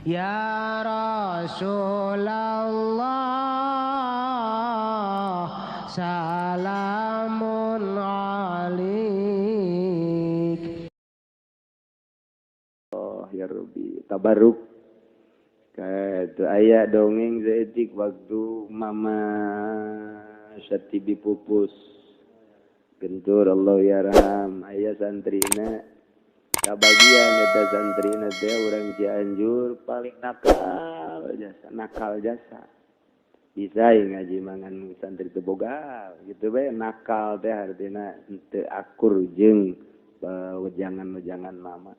Ya Rasulullah salamun alaik. Oh ya Rabbi, tabaruk. Kayak ayah dongeng seetik waktu mama Syatibi pupus. Gentur Allah ya raham. Ayah santrina. Kabagian eta santrina teh urang Cianjur paling nakal jasa. Bisa ngaji mangan santri teu boga gitu bae nakal teh artina teu akur jeung wejangan-wejangan mama.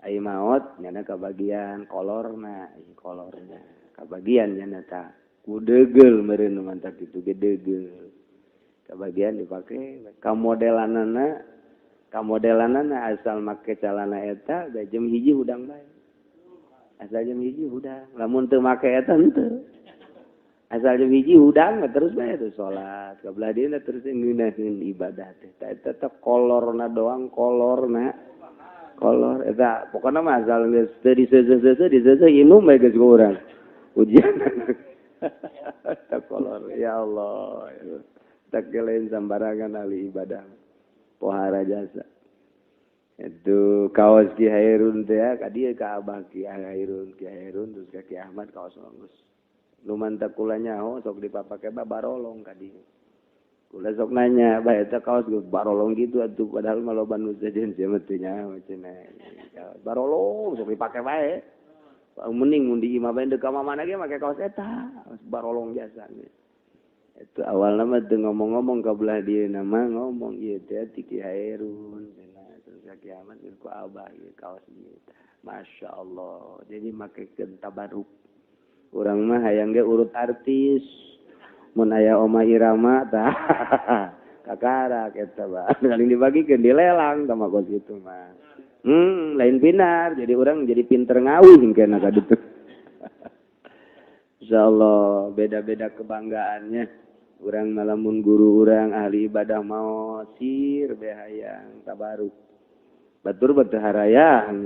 Ai maot nyana kabagian kolorna kabagian nyana ta kudeugel meureun mantap kitu ge deugel kabagian dipake kamodelanana asal make calana eta da jam 1 hudang bae asal jam 1 hudang lamun teu make eta henteu asal jam 1 hudang terus bae teh salat kabelah dieuna terus ngeunaheun ibadah teh eta kolorna doang kolor eta pokona mah asal geus teu diseuseut inum bae geus urang ujian eta kolor ya Allah tak kelain sambarangan ahli ibadah pohara jasa itu kaos Ki Hairun teh ka dieu ka Abah Ki Hairun terus ka Ki Ahmad kaos bagus nu mantap kula nyaho sok dipapake barolong ka dieu kula sok nanya, bah eta kaos geus barolong gitu atuh padahal mah loba nu sejen cenah teu nyaho cenah. Barolong sok dipake bae. Mending mun di imah bae deuk ka mamana ge make kaos eta, barolong jasa. Itu awalna mah teu ngomong-ngomong ka belah dieu nama ngomong ieu teh Ki Hairun cenah terus ka kiamat ku Abah ieu kaos ieu. Masyaallah. Jadi makekeun tabaruk. Urang mah hayang ge urut artis. Mun aya Oma Irama tah kakarak eta bah paling dibagikeun dilelang tah kos kitu mah lain binar jadi urang jadi pinter ngawih engkeuna ka ditu insyaallah beda-beda kebanggaannya urang malamun guru urang ahli ibadah mau sir behayang tabaruk batur beuh harayang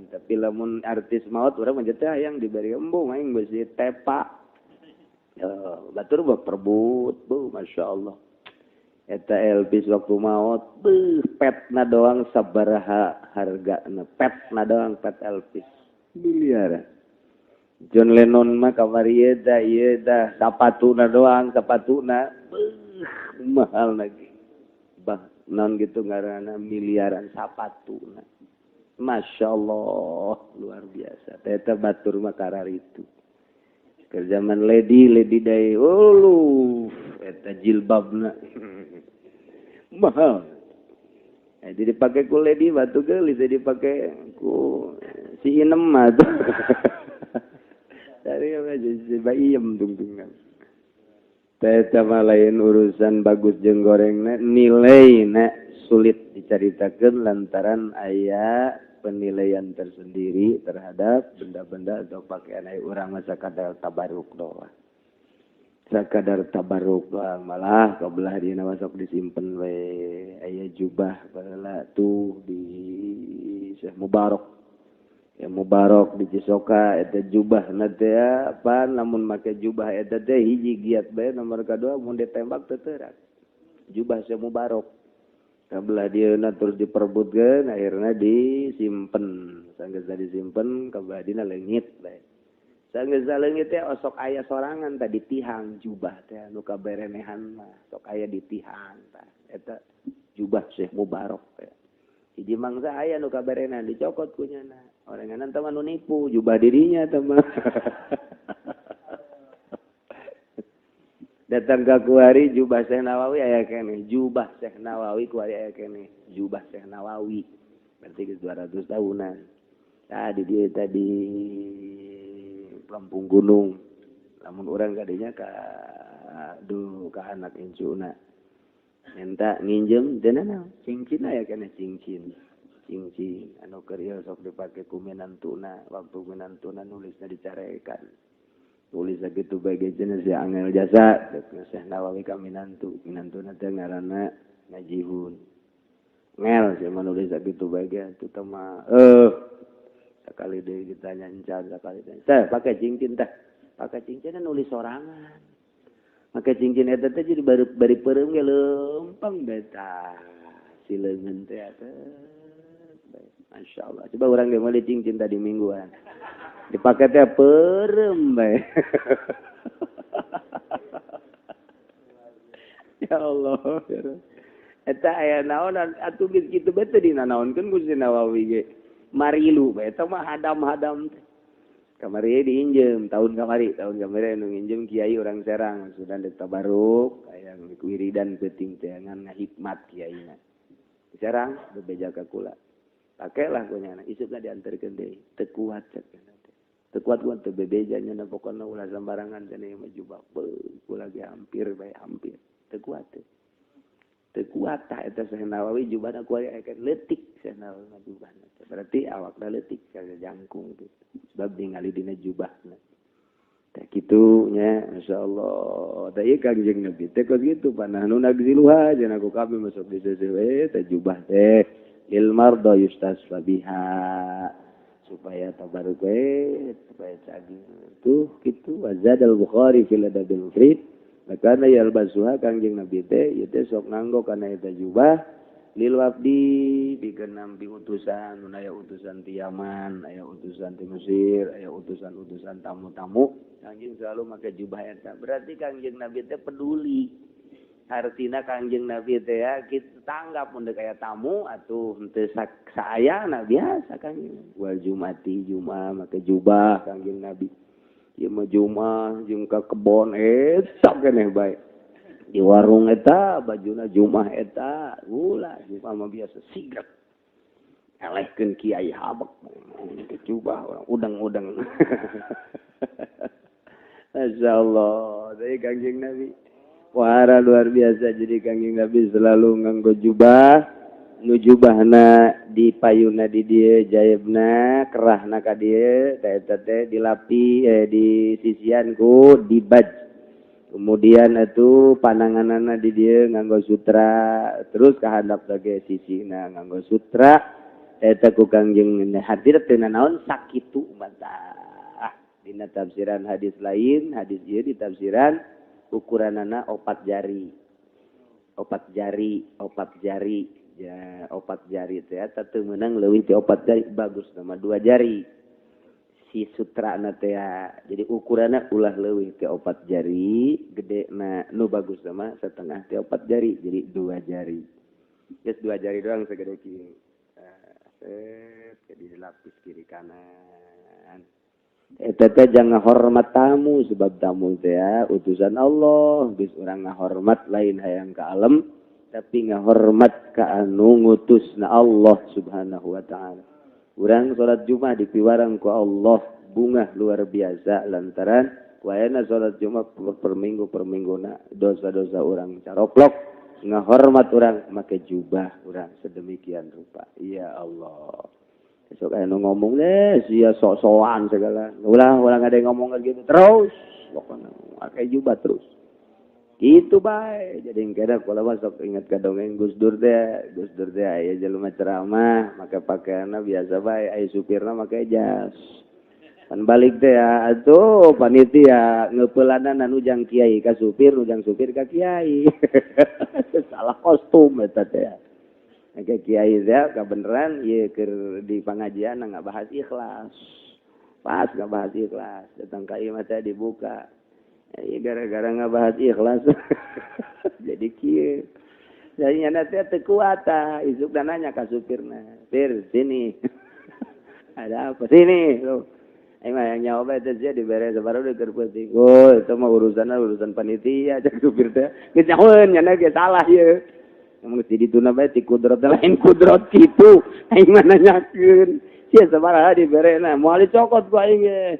tapi lamun artis maot urang mah teh hayang diberi embung aing beusi tepa batur perbut Masya Allah eta Elvis waktu maot petna doang sabaraha hargana petna doang pet Elvis miliaran John Lennon mah kamari ieu dah sapatuna doang mahal lagi bah naon gitu ngaranna miliaran sapatuna Masya Allah luar biasa eta batur mah kararitu zaman lady day eta jilbabna mahal jadi dipakai ku lady batu geulis jadi dipakai ku si inem mah dari si bayem tungtungan eta mah lain urusan bagus jeung gorengna nilaina sulit dicaritakeun lantaran aya penilaian tersendiri terhadap benda-benda atau pakaian ai urang mah sakadar tabaruk doang. Sakadar tabaruk doang malah kabelah dieuna sok disimpen we aya jubah baheula tuh di Syekh Mubarak. Ya Mubarak di Cisoka eta jubahna teh apa lamun make jubah eta teh hiji giat bae nomor kadua mun ditembak teu teurak. Jubah Syekh Mubarak. Kabelah dieuna terus diperebutkeun akhirna disimpen sanggeus disimpen kabelah dina leungit bae sanggeus leungit teh sok aya sorangan tadi tihang jubah teh anu kaberenehan mah sok aya di tihang tah eta jubah Syekh Mubarak teh hiji mangsa aya nu kaberenehan dicokot ku nyana oranganna teh nu nipu jubah dirinya teh mah datang ke kuari jubah Syekh Nawawi aya keneh jubah Syekh Nawawi kuari aya keneh jubah Syekh Nawawi berarti ke 200 tahunan tadi dia tadi Lampung Gunung lamun urang kadinya ka anak incuna minta nginjem teu naon cincin aya keneh cincin anu keur ieu sok dipake ku minantuna waktu minantuna nulisna dicarekan tulis sakitu bae cenah si angel jasa Syekh Nawawi ka minantuna teh ngaranna Najihun ngel si nulis sakitu bae teh mah Sekali deh ditanya encan, sekali deh. Teh, pakai cincin teh. Pakai cincin nulis sorangan. Pakai cincin eta teh jadi bari peureum ge leumpang beta. Sileungeun teh Masya Allah. Coba orang dia mulai cincin tadi mingguan. Dipakai teh peureum bae. Ya Allah. Eta aya naon atuh geus kitu bae teh dina naonkeun Gusti Nawawi ge. Marilu bae eta mah hadam-hadam. Kamari diinjem tahun kamari anu nginjem kiai orang Serang sudah dek tabaruk aya wiridan penting teh ngan ngahikmat kiaina. Serang bebeja ka kula. Pakailah kunyana isukna dianterkeun deui. Teu kuat cek teu kuat teu bebejanya na pokona ulah sembarangan cenah mah jubah. Kula ge hampir bae hampir. Teu kuat teh. Teu kuat tah eta Syekh Nawawi jubahna ku aya leutik Syekh Nawawi jubahna. Berarti awakna leutik kaya jangkung gitu. Sebab ningali dina jubahna. Tah kitu nya masyaallah. Da ieu Kangjeng Nabi teh kos kitu panahnu nagziluha cenah ku kabeh masuk di sesuai teh jubah teh lil marda yustasfa biha supaya tabaruk supaya cagi tuh kitu wazadal Bukhari fil adabil mufrad makana yalbasuha Kangjeng Nabi teh ieu teh sok nganggo kana eta jubah lil wafdi pikeun nampi utusan aya utusan ti Yaman aya utusan ti Mesir aya utusan-utusan tamu-tamu Kangjeng selalu make jubah eta berarti Kangjeng Nabi teh peduli artina Kangjeng Nabi teh ya kita tanggap mun aya tamu atuh henteu saayana biasa Kangjeng wal jumati jumaah make jubah Kangjeng Nabi ieu mah jumaah jeung ka kebon eta keneh bae di warung eta bajuna Jumat eta ulah Jumat mah biasa sigrek elehkeun kiai habek jubah orang udang-udang masyaallah dari Kangjeng Nabi wahara luar biasa jadi Kangjeng Nabi selalu nganggo jubah nu jubahna dipayuna di dieu jaebna kerahna ka dieu eta teh dilapi di sisian ku dibaj kemudian itu pananganana di dia nganggo sutra terus kahandap lagi sisina nganggo sutra eta ku Kangjeng hadir teu naon sakitu bantah dina tafsiran hadis lain hadis ieu di tafsiran ukuranana 4 jari ya 4 jari teh eta teu meunang leuwih ti 4 jari bagus nama 2 jari si sutra na teh jadi ukuranna ulah leuwih ti 4 jari gedena nu bagus mah setengah ti 4 jari jadi 2 jari geus 2 jari doang segede kieu jadi dilapis kiri kanan eta teh jangan hormat tamu sebab tamu teh utusan Allah geus urang ngahormat lain hayang ka alam tapi ngahormat ka anu ngutusna Allah subhanahu wa ta'ala. Urang salat Jumat dipiwarang ku Allah bunga luar biasa lantaran wayana salat Jumat per mingguna dosa-dosa urang caroplok ngahormat urang make jubah urang sedemikian rupa. Ya Allah. Besok aya nu ngomong sia sok-sokan segala. Ulah ada yang ngomong gitu terus pokoknya pakai jubah terus. Gitu bae. Jadi engkena kula masuk ingat ka dongeng Gus Dur teh aya jelema ceramah make pakaianna biasa bae aya supirna make jas. Pan balik teh atuh panitia ngeupeulanan anu jang kiai ka supir nu jang supir ka kiai. Salah kostum eta teh. Make kiai teh kabeneran ieu keur di pangajian enggak bahas ikhlas. Pas enggak bahas ikhlas, datang ka ieu mah teh dibuka. Ya gara-gara ngabahas ikhlas jadi kieu jadi nyana teh teu kuat isuk dan nanya ka supirna "Fir sini ada apa sini lo emang yang nyawa teh dia dibere sabaru keur penting oh itu mah urusan panitia cak supir teh geus nyahoeun nyana ge salah ieu mun ti dituna bae ti kudrat lain kudrat kitu aing mah nanyakeun sia sabaraha diberena moal dicokot ku aing ge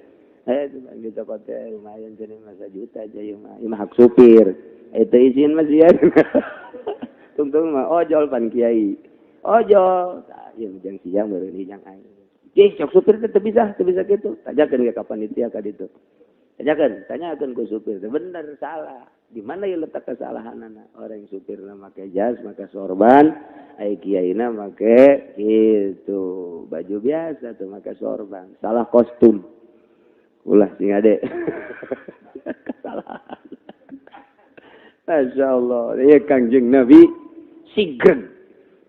gitu kota lumayan jadi masa juta aja ya mah hak supir itu izin mas ya tungtung mah ojol pan kiai ojol yang jang siang baru ini jang aing sok supir teh bisa gitu tajakeun ka panitia ka ditu Tanyakan ku supir. Benar salah. Di mana ya letak kesalahan anak? Orang supir make jas, make sorban, ai kiaina make itu baju biasa tuh make sorban. Salah kostum. Ulah sing ade. Kesalahan. Masya Allah. Ya Kangjeng Nabi sigen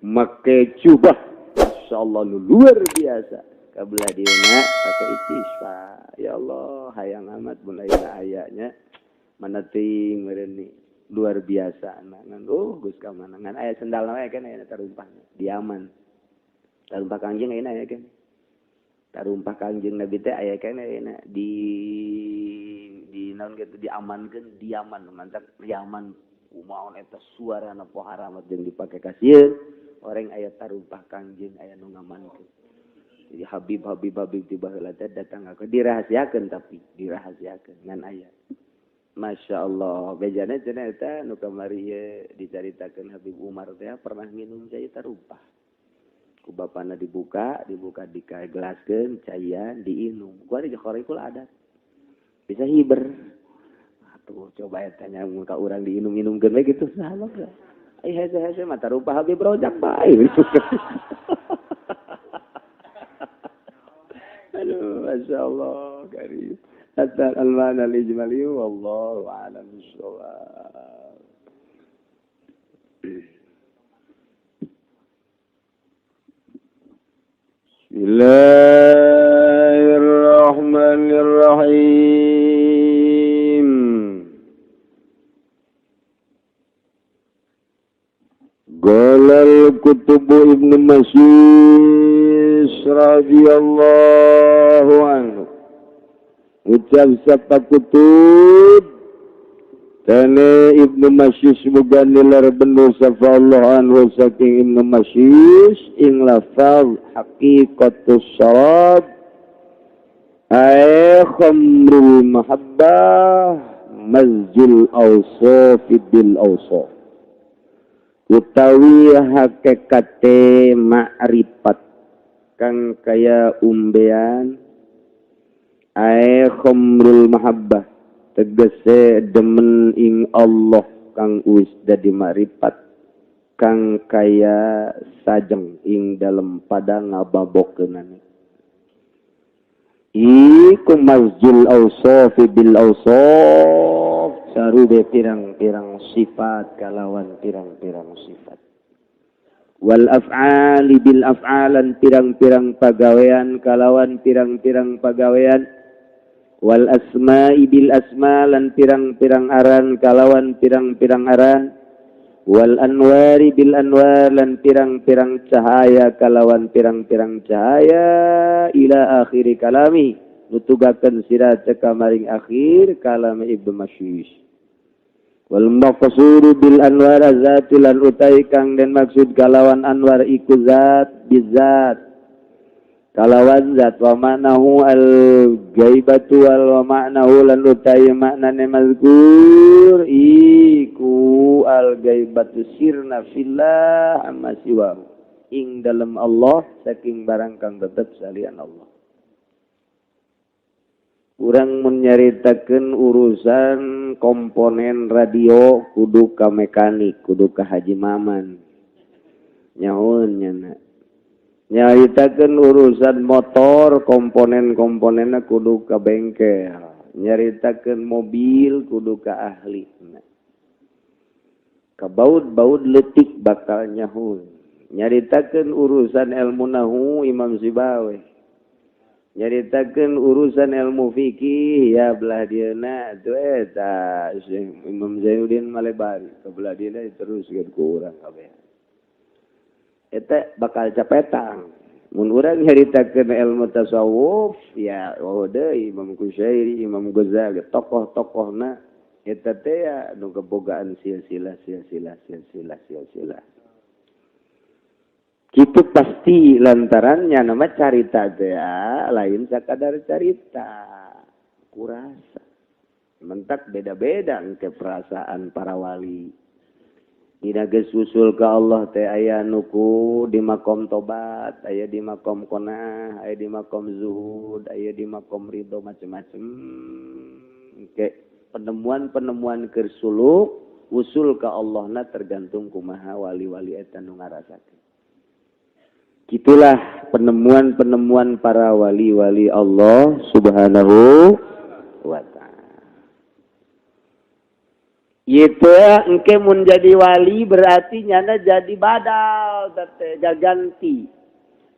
make jubah. Masya Allah luar biasa. Kabelah dina pakai istisqa. Ya Allah, hayang amat mulai ayatnya. Mana ting mereni luar biasa ngan Gus ka mana ngan aya sendal we kan aya tarumpahna diaman tarumpah Kangjeng aya kan tarumpah Kangjeng Nabi teh aya kan di naon kitu diamankeun diaman mantap diaman kumaon eta suarana poharamat jeung dipake ka sieun orang aya tarumpah Kangjeng aya nu ngamankeun jadi Habib tiba heula teh datang ka dirahasiakeun tapi dirahasiakeun ngan aya Masya Allah, bejana cenah eta nu kamari dicaritakeun Habib Umar teh pernah minum cai tarumpah. Ku bapana dibuka dikagelaskeun caian diinum. Ku ari dikorikul adat. Bisa hiber. Atuh coba eta nya mun ka urang diinum-inumkeun we kitu salah ge. Ai hese-hese mah tarumpah Habib rojak bae. Aduh, Masya Allah, karim. Hatta al-mana al-ijmali wallahu a'lam bissawab. Bismillahirrahmanirrahim. Qala al-kutubu Ibn Mas'ud radhiyallahu anhu. Ucap siapa kutub Tane Ibnu Masyis muga nilar bendu safa Allah anhu saking Ibnu Masyis ing lafaz haqiqatus syarab ay khamrul mahabbah mazjul awsaf bil awsaf utawi hakikate ma'rifat kang kaya umbean ay khamrul mahabbah tegese demen ing Allah kang wis dadi makrifat kang kaya sajeng ing dalem pada ngababokeunana iku mazjul awsaf bil awsaf sarube pirang-pirang sifat kalawan pirang-pirang sifat wal af'ali bil af'alan pirang-pirang pagawean kalawan pirang-pirang pagawean wal asma'i bil asmalan pirang-pirang aran kalawan pirang-pirang aran wal anwari bil anwar lan pirang-pirang cahaya kalawan pirang-pirang cahaya ila akhiri kalami nutugakeun sira ceka maring akhir kalam Ibnu Masyis wal maqsud bil anwar zatul lan utai kang den maksud kalawan anwar iku zat bizat kalawan zat wa ma'nahu al-gaibatu wal ma'nahu lan utai maknane mazkur iku al-gaibatu sirna fillah amma siwa ing dalam Allah saking barang kang tetep salian Allah. Urang mun nyaritakeun urusan komponen radio kudu ka mekanik kudu ka Haji Maman nyahoun nyana nyaritakeun urusan motor komponen-komponenna kudu ka bengkel nyaritakeun mobil kudu ka ahli ka baud leutik bakal nyahoun nyaritakeun urusan ilmu nahu Imam Sibawi nyaritakeun urusan ilmu fikih ya belah dieuna atuh eta Imam Zainuddin Malebari kabelah dieuna diteruskeun ku urang kabeh eta bakal capetang mun urang nyaritakeun ilmu tasawuf ya deui Imam Kusyairi Imam Ghazali tokoh-tokohna eta teh ya nu kebogaan silsilah kitu pasti lantarannya nama carita teh lain sakadar carita kurasa mentak beda-beda engke perasaan para wali dina geus usul ka Allah teh aya nuku di makom tobat aya di makom qanaah aya di makom zuhud aya di makom ridho macam-macam Engke penemuan-penemuan keur suluk usul ka Allahna tergantung kumaha wali-wali eta nu ngarasakeun. Gitulah penemuan-penemuan para wali-wali Allah Subhanahu wa ta'ala. Itu engke mun jadi wali berarti nyana jadi badal teh ganti.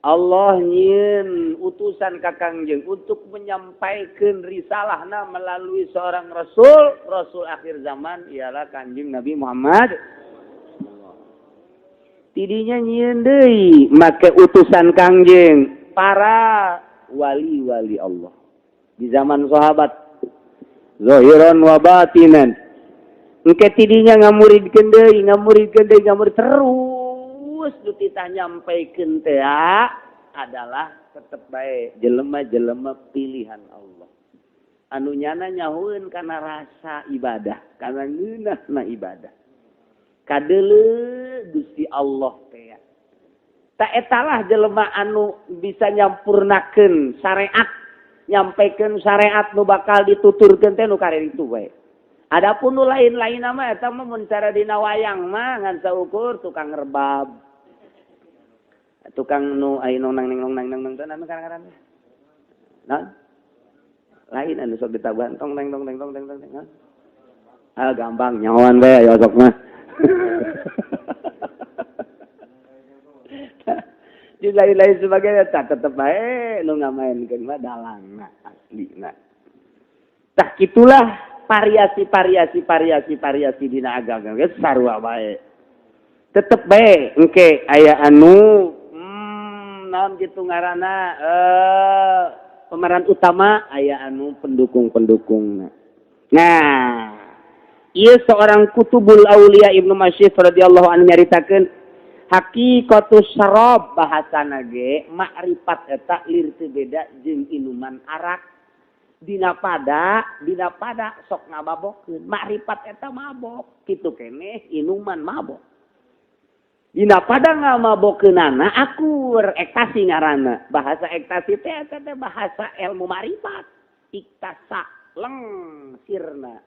Allah nyieun utusan ka Kangjeng untuk menyampaikan risalahna melalui seorang rasul akhir zaman ialah Kangjeng Nabi Muhammad. Tidinya nyieun deui make utusan Kangjeng para wali-wali Allah di zaman sahabat zahiran wa batinan. Engke tidinya ngamuridkeun deui terus nu titah nyampaikeun teh adalah tetep bae jelema-jelema pilihan Allah. Anu nyana nyahueun kana rasa ibadah, kana ngeunahna ibadah. Kadeuleu Gusti Allah teh. Ta etalah jelema anu bisa nyampurnakeun syariat, nyampaikeun syariat nu bakal dituturkeun teh nu karek itu bae. Adapun nu lain-lain mah eta mah mun cara dina wayang mah ngan saukur tukang rebab. Tukang nu aya nong nang teh anu kadang-kadang. Nah. Lain anu sok ditabuhan tong teng. Ah gampang nyawan bae yosok mah. Di lain-lain sebagainya tetep bae nu ngamainkeun mah dalangna aslina. Tah kitulah variasi dina agama geus sarua bae. Tetep bae engke aya anu naon kitu ngaranna pemeran utama aya anu pendukung-pendukungna. Nah, ieu seorang kutubul aulia Ibnu Masyid radhiyallahu anhu nyaritakeun hakikatus syarab bahasana ge makrifat eta lir teu beda jeung inuman arak. Dina pada sok ngababokeun. Makrifat eta mabok, kitu keneh inuman mabok. Dina pada ngamabokeunana akur ekstasi ngaranna. Bahasa ekstasi teh eta teh bahasa ilmu makrifat. Iktasa leng sirna.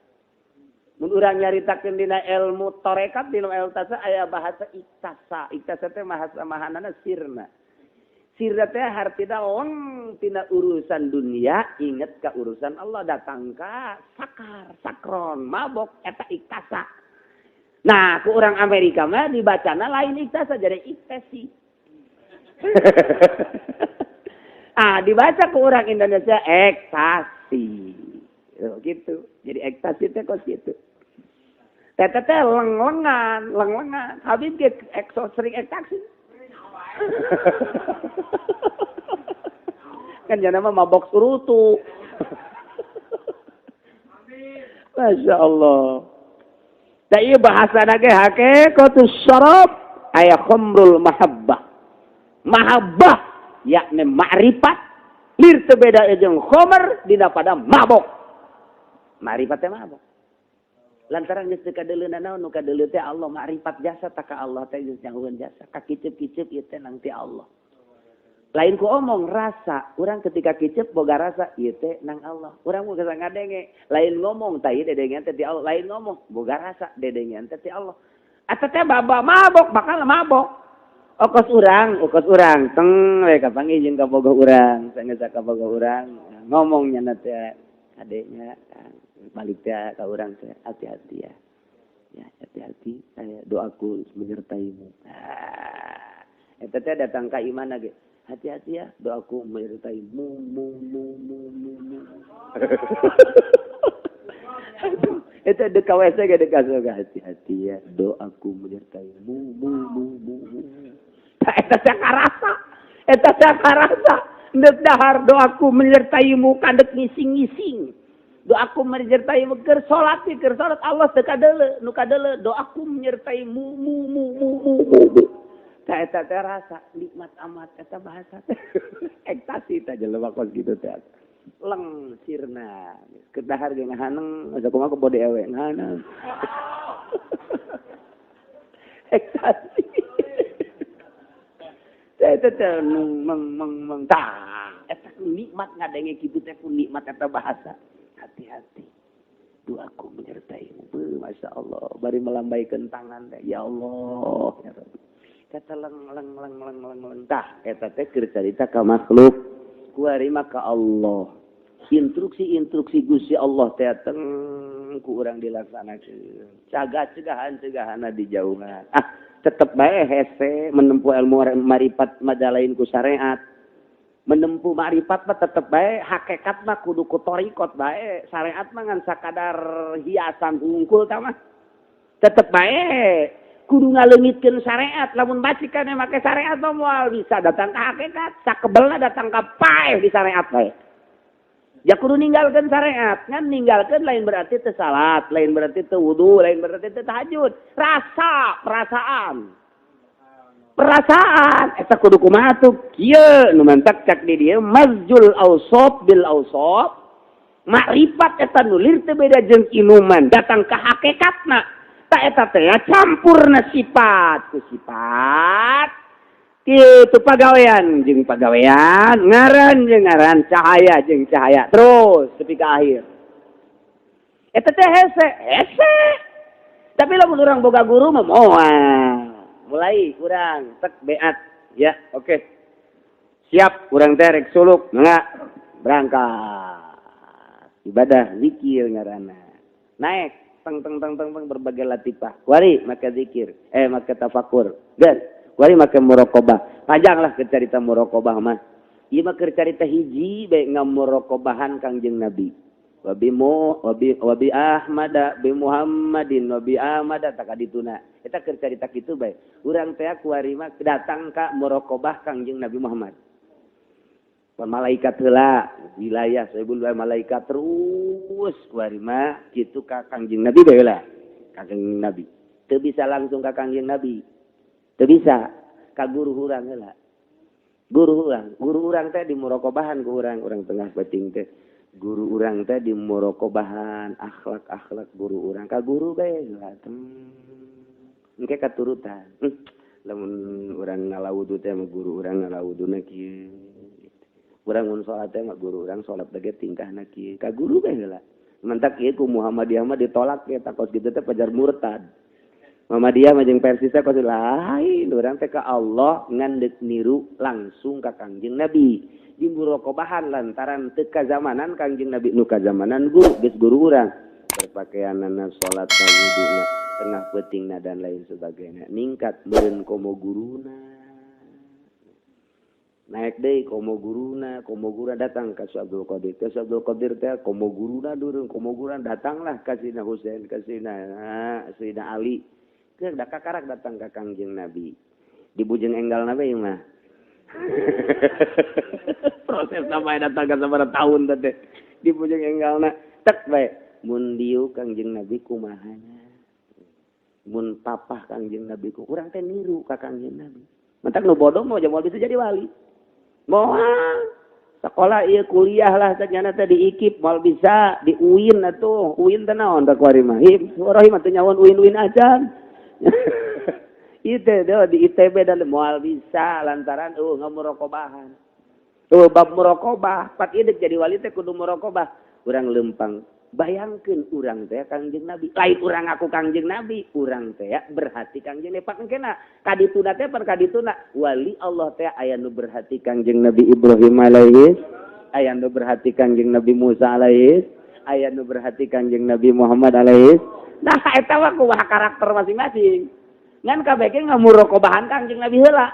Mun urang nyaritakeun dina ilmu tarekat dina ilmu tasa aya bahasa iktasa. Iktasa teh bahasa mahanana sirna. Sirna teh hartina leng tina urusan dunia inget ka urusan Allah datang ka sakron mabok eta iktasa. Nah, ku orang Amerika mah dibacana lain iktasa jadi iktasi. Dibaca ku orang Indonesia ekstasi. Gitu. Jadi ekstasi teh kos gitu. Tete teh leng-lengan. Habib ge sering ekstasi. Kan jana mah mabok surutu. Masya Allah. Da ieu bahasana ge hakikatus syarab aya khamrul mahabbah. Mahabbah yakni ma'rifat lir teu beda jeung khamr dina pada mabok. Ma'rifat teh mabok. Lantaran geus teu kadeuleuna naon nu kadeuleu teh Allah ma'rifat jasa tak ka Allah teh geus nyahueun jasa. Ka kicep-kicep ieu teh nang ti Allah. Lain ku omong rasa, urang ketika kicep boga rasa ieu teh nang Allah. Urang mau geus ngadenge, lain ngomong tah ieu dedengean teh ti Allah, lain ngomong boga rasa dedengean teh ti Allah. Eta teh baba mabok, bakal mabok. Okos urang, teng we kapanggih jeung ka bogoh urang, saenggeus ka bogoh urang, ngomong nya teh adeknya balik teh ka urang teh hati-hati ya. Ya, hati-hati, saya doaku menyertaimu. Eta teh datang ka iman ge. Hati-hati ya, doaku menyertaimu. Itu dek KWC ge dek kasoga hati-hati ya, doaku menyertaimu. Eta teh karasa. Deuk dahar doaku menyertaimu kandek ngising-ngising. Doaku menyertaimu keur salat Allah teu kadeuleu, nu kadeuleu doaku menyertaimu. Eta teh rasa nikmat amat eta bahasa teh. Ekstasi teh jelema kos kitu teh. Leng sirna. Kedahar ge ngahaneng, asa kumaha bode ewe ngahaneng. Ekstasi. Eta teh meng tah. Eta nikmat ngadenge kitu teh ku nikmat eta bahasa. Hati-hati. bantu aku menyertaimu. Masya Allah. Bari melambaikan tangan. Ya Allah. Ya Rabbi. Kata leng. Tah. Eta teh keur carita ka makhluk. Kuari maka Allah. Instruksi Gusti Allah teh teng ku urang dilaksanakeun. Cegahan-cegahana dijauhan. Tetep bae hese menempuh ilmu marifat madalain ku syariat. Menempuh marifat mah tetep bae hakikat mah kudu ku torikot bae. Syariat mah ngan sakadar hiasan hungkul tah mah. Tetep bae kudu ngaleungitkeun syariat. Lamun bacikan make syariat mah moal bisa datang ka hakikat, sakebelna datang ka paeh di syariat bae. Ya kudu ninggalkeun syariat, ngan ninggalkeun lain berarti teu salat, lain berarti teu wudu, lain berarti teu tahajud. Perasaan eta kudu kumaha tuh? Kieu nu mantak cak di dieu mazjul ausop bil ausop. Makrifat eta nulir teu beda jeung inuman, datang ka hakikatna. Ta eta teh campurna sifat ku sifat. Kitu pagawean jeung pagawean, ngaran jeung ngaran, cahaya jeung cahaya. Terus tepi ka akhir. Eta teh hese. Tapi lamun urang boga guru mah moal. Mulai urang tek beat. Ya, oke. Siap urang teh rek suluk, mangga berangkat. Ibadah zikir ngaranna. Naik teng berbagai latifah. Kuari make zikir, make tafakur. Gas. Kuari make muraqabah. Panjanglah ke cerita muraqabah mah. Ieu mah keur carita hiji bae ngamuraqabahan Kangjeng Nabi. Wabi Ahmad bi Muhammadin wabi Ahmad tak kadituna. Eta keur carita kitu bae. Urang teh kuari mah datang ka muraqabah Kangjeng Nabi Muhammad. Malaikat heula wilayah saebul malaikat terus kuari mah kitu ka Kangjeng Nabi bae heula. Kangjeng Nabi. Teu bisa langsung ka Kangjeng Nabi. Teu bisa ka guru urang heula. Guru urang teh di muraqabahan ku urang tengah penting teh. Guru urang teh di muraqabahan akhlak guru urang ka guru bae heula. Engke katurutan. Lamun urang ngalawudu teh mah guru urang ngalawuduna kieu. Urang mun salat teh mah guru urang salat teh tingkahna kieu. Ka guru bae heula. Mentak kieu ku Muhammadiyah mah ditolak ge takos kitu teh pajar murtad. Muhammadiyah mah jeung Persis teh kos lain urang teh ka Allah ngan niru langsung ka Kangjeng Nabi. Di muraqabahan lantaran teu kazamanan Kangjeng Nabi nu kazamanan guru geus guru urang. Berpakaianana salat ka wuduna tengah peutingna dan lain sebagainya. Ningkat meureun komo guruna. Naik deui komo guruna datang ka Abdul Qadir. Ka Abdul Qadir teh komo guruna durung komo guruna datanglah ka Sina Husain ka Sina Ali. Keur da kakarak datang ka Kangjeng Nabi. Di bujeng enggalna bae mah. Proses sampai datang ka sabaraha taun teh. Di bujeng enggalna tek bae. Mun dieu Kangjeng Nabi kumahanya. Mun papah Kangjeng Nabi ku urang teh niru ka Kangjeng Nabi. Mentak nu bodoh mau jamal bisa jadi wali. Moal sekolah ieu kuliah lah sanyana teh di IKIP moal bisa di UIN atuh. UIN teh naon da kuari mah? Rohim atuh nyawan UIN ajan. Itu di ITB dan moal bisa lantaran ngamuraqabahan. Bab muraqabah, pat ieu jadi wali teh kudu muraqabah. Urang lempang bayangkeun urang teh Kangjeng Nabi. Lain urang aku Kangjeng Nabi, urang teh berhati Kangjeng Nabi. Engkena kadituna teh pan kadituna wali Allah teh aya nu berhati Kangjeng Nabi Ibrahim alaihi, aya nu berhati Kangjeng Nabi Musa alaihi, aya nu berhati Kangjeng Nabi Muhammad alaihi. Nah eta mah kumaha karakter masing-masing. Ngan kabeh ge ngamuraqabahan Kangjeng Nabi heula.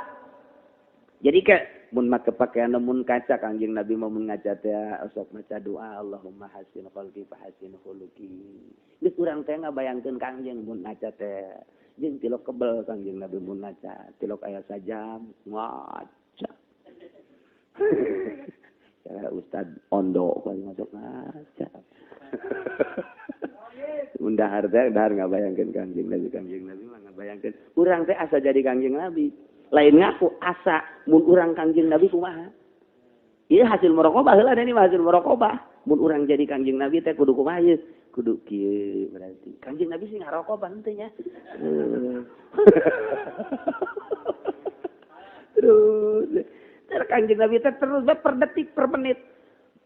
Jadi ke mun make pakaian mun kaca Kangjeng Nabi mah mun ngaca teh sok maca doa Allahumma hasin khalqi fa hasin khuluqi. Geus urang teh ngabayangkeun Kangjeng mun ngaca teh jeung tilok kebel Kangjeng Nabi mun ngaca, tilok aya sajam ngaca. Ya Ustad Ondo kan masuk ngaca. Undahar teh dahar ngabayangkeun Kangjeng Nabi mah ngabayangkeun urang teh asa jadi Kangjeng Nabi. Lain ngaku asa mun urang Kangjeng Nabi kumaha. Ieu hasil muraqabah heula ini hasil muraqabah. Mun urang jadi Kangjeng Nabi teh kudu kumaha ieu? Kudu kieu berarti. Kangjeng Nabi sing ngaraqabah henteu nya. Terus Kangjeng Nabi teh terus per detik per menit.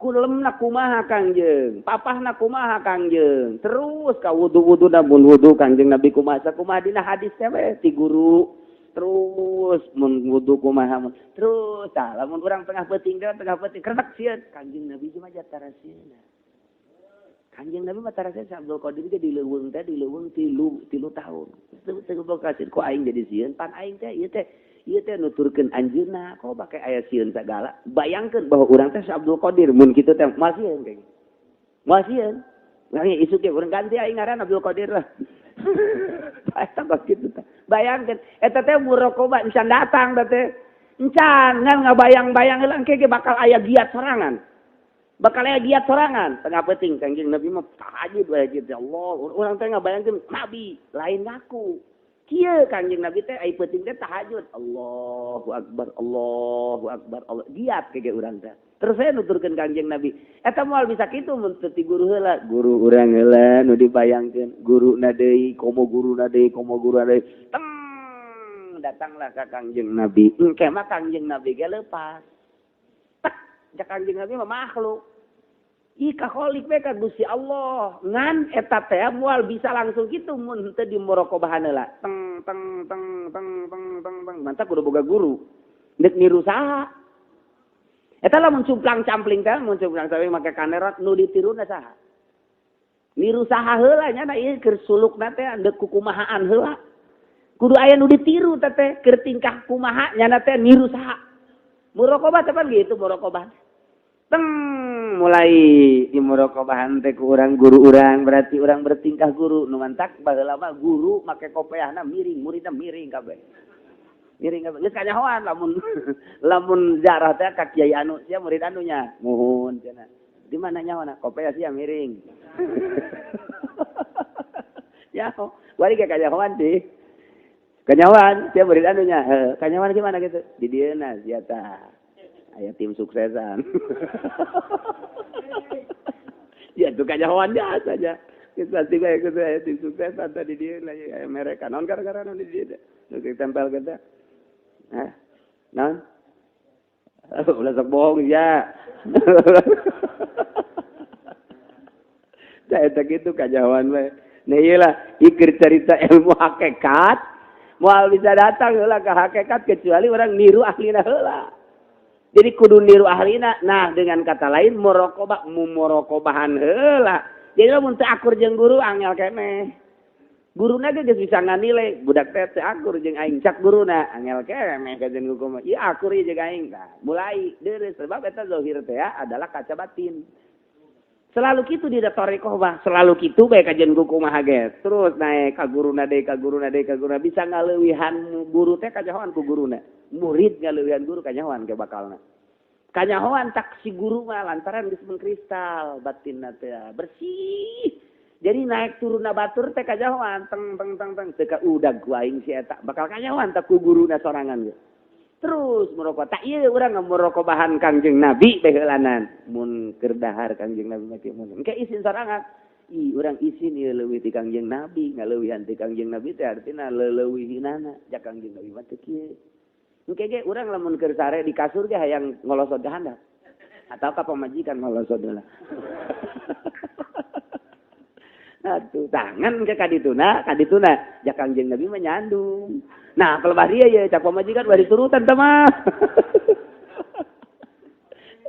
Kulemna kumaha Kangjeng, papahna kumaha Kangjeng. Terus ka wudu-wudu mun wudu Kangjeng Nabi kumaha dina hadis teh ti guru. Terus mun wudu kumaha mun. Terus tah lamun urang tengah peuting kretek sieun Kangjeng Nabi mah jatara sieun. Kanjeng Nabi mah tarasih Abdul Qadir ge dileuweung 3 tahun. Teu kasih ku aing jadi sieun pan aing teh ieu teh nuturkeun anjeunna kok bake aya sieun sagala. Bayangkeun bahwa urang teh Abdul Qadir mun kitu teh moal sieun kayak gitu. Moal sieun. Ngange isuk ge urang ganti aing ngaran Abdul Qadir lah. Eta bak kitu teh. Bayangkeun eta teh muraqabah encan datang teh. Encan ngan ngabayang-bayang heula engke ge bakal aya giat sorangan. Bakal aya giat sorangan tengah peuting Kanjeng Nabi mah tahajud wae gitu Allah urang teh ngabayangkeun Nabi lain ngaku kieu Kanjeng Nabi teh ai peuting teh tahajud Allahu akbar Allah giat kege urang teh terus saya nuturkeun Kanjeng Nabi eta moal bisa kitu mun teu ti guru heula guru urang heula nu dibayangkeun guruna deui komo guruna deui teng datanglah ka Kanjeng Nabi engke mah Kanjeng Nabi ge leupas tak Kanjeng Nabi mah makhluk ika kholik we ka Gusti Allah ngan eta teh moal bisa langsung kitu mun teu di muraqabah heula teng mantap kudu boga guru neuk niru saha eta lamun cumplang-campling teh mun cumplang-campling make kamera nu ditiruna saha niru saha heula nya da ieu keur sulukna teh deuk kukumahaan heula kudu aya nu ditiru teh keur tingkah kumaha nya teh niru saha muraqabah teh pan gitu muraqabah teng mulai di muraqabahan teh ku urang guru urang berarti urang bertingkah guru nu mantak baheula mah guru make kopiahna miring muridna miring kabeh geus kanyahoan lamun jarah teh ka kiai anu sia murid anunya muhun cenah di mana nyawana kopiah sia miring ya bari ka kanyahoan deh kanyahoan sia murid anunya kanyahoan gimana gitu di dieuna sia tah aya tim suksesan. Ya itu kanyahoan biasa aja. Kita tiba itu aya tim suksesan tadi dia lagi mereka. Non gara-gara non di dia. Kita tempel kita. Non. Ulah sok bohong ya. Saya tak gitu kanyahoan we. Nah iyalah ikir cerita ilmu hakikat. Moal bisa datang heula ka hakikat kecuali orang niru ahlina heula. Jadi kudu niru ahlina. Nah, dengan kata lain muraqabahan heula. Jadi lamun teu akur jeung guru angel keneh. Guruna ge geus bisa nganilai budak teh teu akur jeung aing cak guruna angel keneh ka jeung hukum. Ieu akur ieu jeung aing. Nah, mulai deureuh sebab eta zahir teh adalah kaca batin. Selalu kitu di tarekoh mah, selalu kitu bae ka jeung kumaha ge. Terus naik ka guruna bisa ngaleuwihan guru teh kajahoan ku guruna. Murid ngaleuwihan guru kanyahoan ke bakalna. Kanyahoan tak si guru mah lantaran geus mengkristal batinna teh bersih. Jadi naik turunna batur teh kanyahoan teng teu ka udag ku aing si eta bakal kanyahoan tak ku guruna sorangan ge. Terus muraqabah tak ieu urang muraqabahan Kangjeng Nabi baheulanan mun keur dahar Kangjeng Nabi mah kieu mun engke isin sorangan. Ih urang isin ieu leuwih ti Kangjeng Nabi ngaleuwihan ti Kangjeng Nabi teh artina leuwih-leuwihinana jak Kangjeng Nabi mah teu kieu. Engke ge urang lamun keur sare di kasur ge hayang ngolosot ka handap. Atau ka pamajikan ngolosot heula. Atuh tangan ke kadituna jak Kangjeng Nabi mah nyandung. Nah, kalau bahari ya cak pamajikan bari turutan teh mah.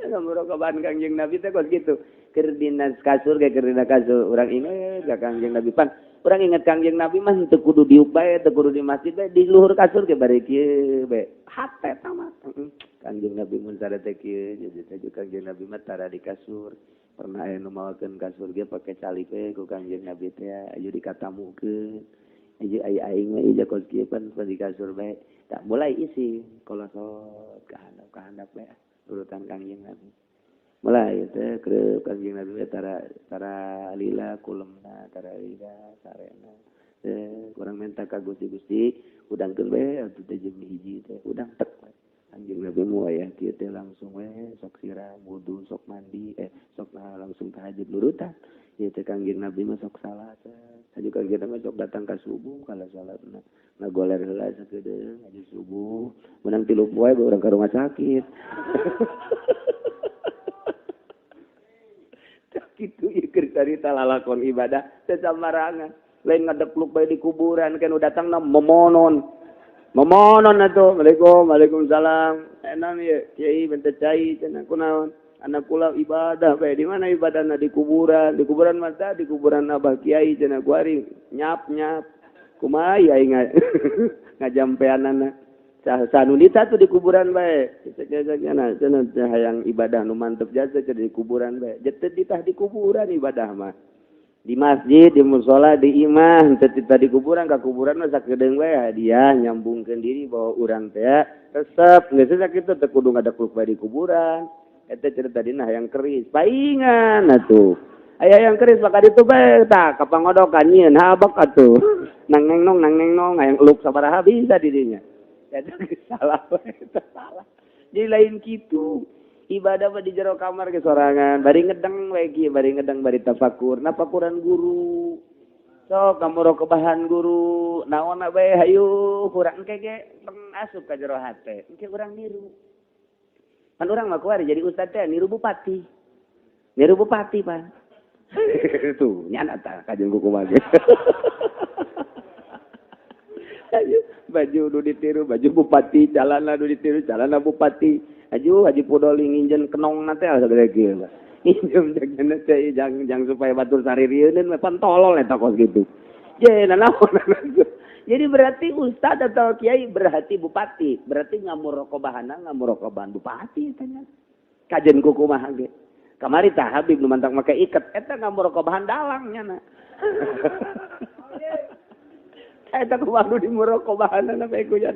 Muraqabahan Kangjeng Nabi teh kos kitu. Keur dina kasur ge keur dina kasur urang inget jak Kangjeng Nabi pan. Urang inget Kangjeng Nabi mah teu kudu diuk bae, teu kudu di masjid bae, di luhur kasur ge bari kieu bae. Hate tamat. Kangjeng Nabi mun sada teh kieu, jadi Kangjeng Nabi mah tara di kasur. Pernah aya nu mawakeun kasur ge pake calik we ku Kangjeng Nabi teh aju dikatamukeun. Ieu aing mah ieu kos kieu pan di kasur bae. Tak mulai isi kolosot ka handap bae. Urutan Kangjeng Nabi. Mulai teh kreup Kangjeng Nabi tara lila kulemna, tara lila sarena. Kurang minta ka Gusti udangkeun bae atuh teh jeung hiji teh udang tek bae. Kangjeng Nabi mu aya kieu teh langsung we sok siram wudu sok mandi sok langsung tahajud nurutan. Ieu teh Kangjeng Nabi mah sok salat. Aju Kangjeng Nabi sok datang ka subuh kala salatna. Ngagoler heula sakedeung aju subuh. Menang 3 poe urang ka rumah sakit. Kitu ieu carita lalakon ibadah teu samarangan. Lain ngadepluk bae di kuburan kan datangna memonon. Memonon atuh. Waalaikumsalam. Enak ieu kiai bente cai cenah kunaon? Anak kula ibadah bae di mana ibadahna di kuburan mata di kuburan abah kiai cenah kuari nyap kumaha ieu ngajampeanana sanunita tuh di kuburan bae cek-cekna cenah hayang ibadah nu mantep jasa di kuburan bae jeteu ditah di kuburan ibadah mah di masjid di mushola di imah teu di kuburan ka kuburan mah sakedeung bae hadiah nyambungkeun diri bahwa urang teh resep geus sakitu teu kudu ngadepluk bae di kuburan. Eta cerita dina hayang keris paingan atuh aya yang keris maka ditu bae tah kapangodokan nyieun habak atuh nang neng hayang eluk sabaraha bisa di dinya eta salah salah jadi lain kitu ibadah mah di jero kamar ge sorangan bari ngedeng we kieu bari tafakur napakuran guru sok kamurokobahan guru naonna bae hayu kurang engke ge asup ka jero hate engke urang niru. Kan orang mah kuari jadi ustad teh niru bupati pan. Tuh nyana tah kajen kuku mage. Baju nu ditiru baju bupati, calana nu ditiru calana bupati. Aju Haji Pudoli nginjen kenong na teh sagede kieu. Nginjem jagana teh jang supaya batur sari rieun mah pan tolol eta kos kitu. Je nanaon. Jadi berarti ustad atau kiai berarti bupati, berarti ngamurokobahan bupati tanya. Kajen kuku mah ge. Kamari tah Habib nu mantak make iket eta ngamurokobahan dalang nya na. Eta kumaha di murokobahanna bae ku nya.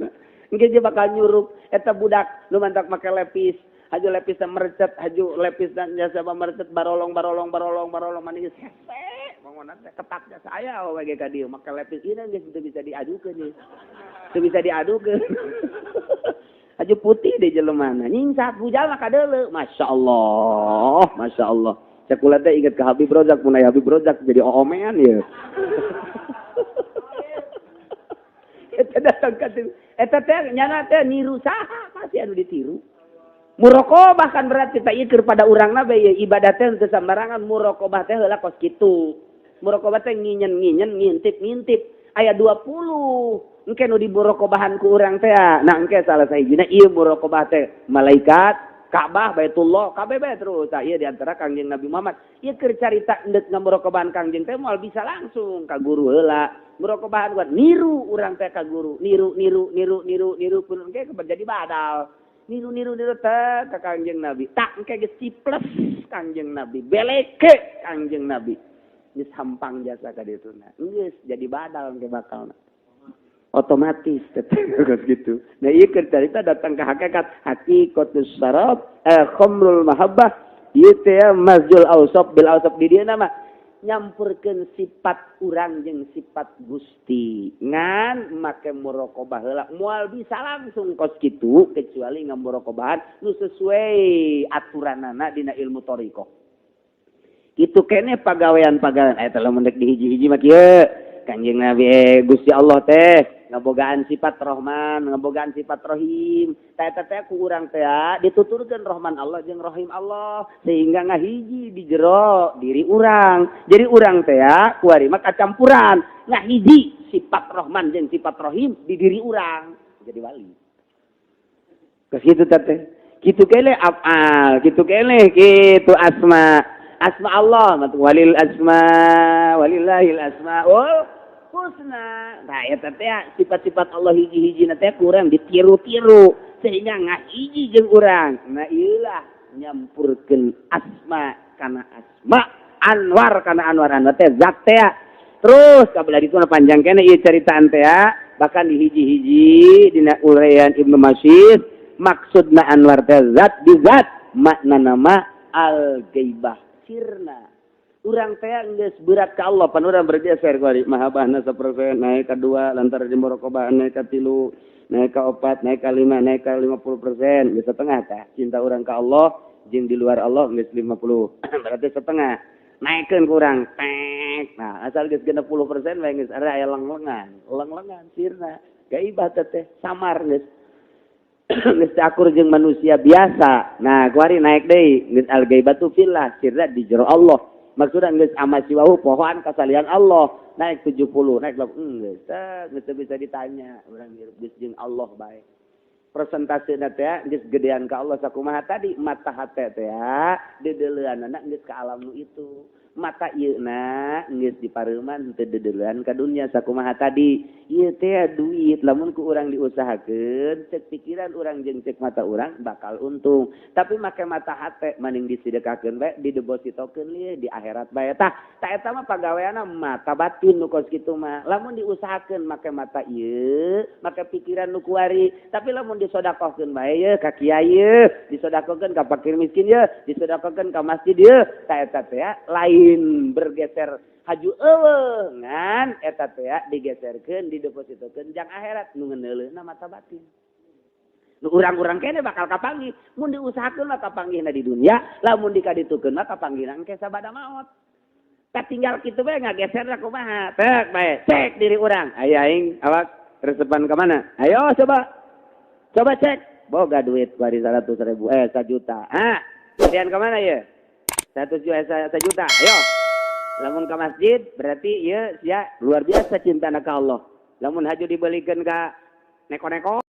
Engke je bakal nyurup eta budak nu mantak make lepis, haju lepis mercet, haju lepis dan jasa mercet barolong manis hese. Mongonan teh ketaknya saya we ka dieu make lepis ieu geus teu bisa diadukeun. Teu bisa diadukeun. Haju putih di jelemana. Nyingsak bujal mah kadeuleu. Masyaallah. Cek kula teh inget ka Habib Rozak, mun aya Habib Rozak jadi oomean ye. Eta datang ka eta teh nyana teh niru saha pasti anu ditiru. Muraqabah kan berarti tak ikir pada urangna bae ibadah teh teu sambarangan muraqabah teh heula kos kitu. Muraqabah teh nginyen ngintip. Aya 20. Engke nu dimuraqabahan ku urang teh. Nah engke salah sahijina ieu muraqabah teh malaikat, Ka'bah, Baitullah, kabeh bae terus. Tah ieu di antara Kangjeng Nabi Muhammad. Ieu keur carita endeuh ngamuraqabahan Kangjeng teh moal bisa langsung ka guru heula. Muraqabahan buat niru urang teh ka guru. Niru pun engke jadi badal. Niru teh ka Kangjeng Nabi. Tak engke geus ciples Kangjeng Nabi. Beleke Kangjeng Nabi. Geus hampang jasa ka dituna. Geus jadi badal engke bakalna. Otomatis geus gitu. Nah ieu keur carita datang ka hakikat hakikatus syarab khamrul mahabbah ieu teh mazjul ausab bil ausab di dieu mah nyampurkeun sifat urang jeung sifat Gusti ngan make muraqabah heula moal bisa langsung kos kitu kecuali ngamuraqabahan nu sesuai aturanana dina ilmu thariqah. Kitu kene pagawean eta lamun dek di hiji-hiji mah kieu Kanjeng Nabi Gusti Allah teh ngabogaan sifat Rahman, ngabogaan sifat Rahim. Eta teh ku urang teh dituturkeun Rahman Allah jeung Rahim Allah sehingga ngahiji di jero diri urang. Jadi urang teh kuari mah kacampuran ngahiji sifat Rahman jeung sifat Rahim di diri urang jadi wali. Geus kitu teh. Kitu kele afal, kitu kele kitu asma. Asma Allah walil asma walillahil asmaul husna. Nah eta teh sifat-sifat Allah hiji-hiji na teh kurang ditiru-tiru sehingga ngahiji jeung urang. Nah ieulah nyampurkeun asma kana asma, anwar kana anwar teh zat teh. Terus kabelah dituna panjang kene ieu caritaan teh bahkan di hiji-hiji dina uraian Ibnu Mas'ud maksudna anwar teh zat bi zat maknana ma al-ghaibah sirna. Urang teh geus berat ka Allah pan urang bergeser kuari mahabbahna 1% naik ka 2 lantar di muraqabah naik ka 3 naik ka 4 naik ka 5 naik ka 50% geus setengah tah cinta urang ka Allah jeung di luar Allah geus 50 berarti setengah naikeun kurang tek nah asal geus 60% we geus aya leng-lengan sirna gaibah teh samar geus geus akur jeung manusia biasa nah kuari naik deui geus al-ghaibatu fillah sirna di jero Allah. Maksudna geus amasiwahu pohon kasalian Allah naik 70 naik 80 geus bisa ditanya urang geus jeung Allah bae. Persentasena teh geus gedean ka Allah sakumaha tadi mata hate teh dedeleuanna geus ka alam nu itu. Mata ieuna geus dipareuman teu dedeleuan ka dunya sakumaha tadi ieu teh duit lamun ku urang diusahakeun cek pikiran urang jeung cek mata urang bakal untung tapi make mata hate maning disedekakeun bae didepositokeun ieu di akhirat bae tah eta mah pagaweana mata batin nu kos kitu mah lamun diusahakeun make mata ieu make pikiran nu kuari tapi lamun disodakohkeun bae ye ka kiai ye disodakohkeun ka fakir miskin ye disodakohkeun ka masjid ye ta eta teh lain bergeser haju eueuh ngan eta teh digeserkeun didepositokeun jang akhirat nu ngeuneuleuhna mata batin. Nu urang-urang kene bakal kapanggih mun diusahakeun mah kapanggihna di dunia, lamun dikaditukeun mah kapanggihna engke sabada maot. Katinggal kitu bae ngageserna kumaha? Tek bae, cek diri urang. Aya aing awak resepan ka mana? Ayo coba. Coba cek. Boga duit bari 100.000 1 juta. Ha, gedean ka mana ye? 1 juta. Ayo. Lamun ke masjid berarti ya luar biasa cinta ka Allah. Lamun haju dibelikan ka neko-neko